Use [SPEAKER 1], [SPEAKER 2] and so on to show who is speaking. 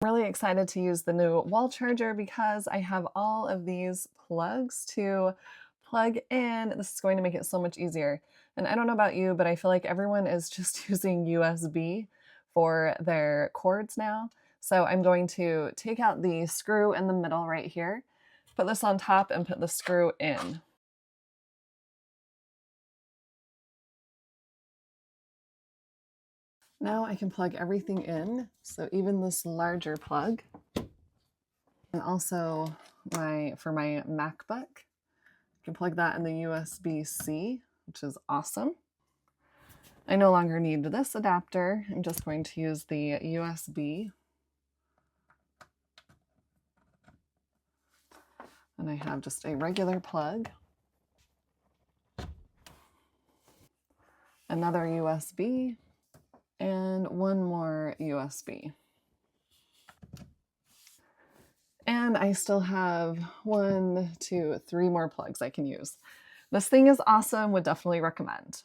[SPEAKER 1] I'm really excited to use the new wall charger because I have all of these plugs to plug in. This is going to make it so much easier. And I don't know about you, but I feel like everyone is just using USB for their cords now. So I'm going to take out the screw in the middle right here, put this on top and put the screw in. Now I can plug everything in, so even this larger plug, and also for my MacBook, I can plug that in the USB-C, which is awesome. I no longer need this adapter. I'm just going to use the USB. And I have just a regular plug, another USB, and one more USB. And I still have 1, 2, 3 more plugs I can use. This thing is awesome, would definitely recommend.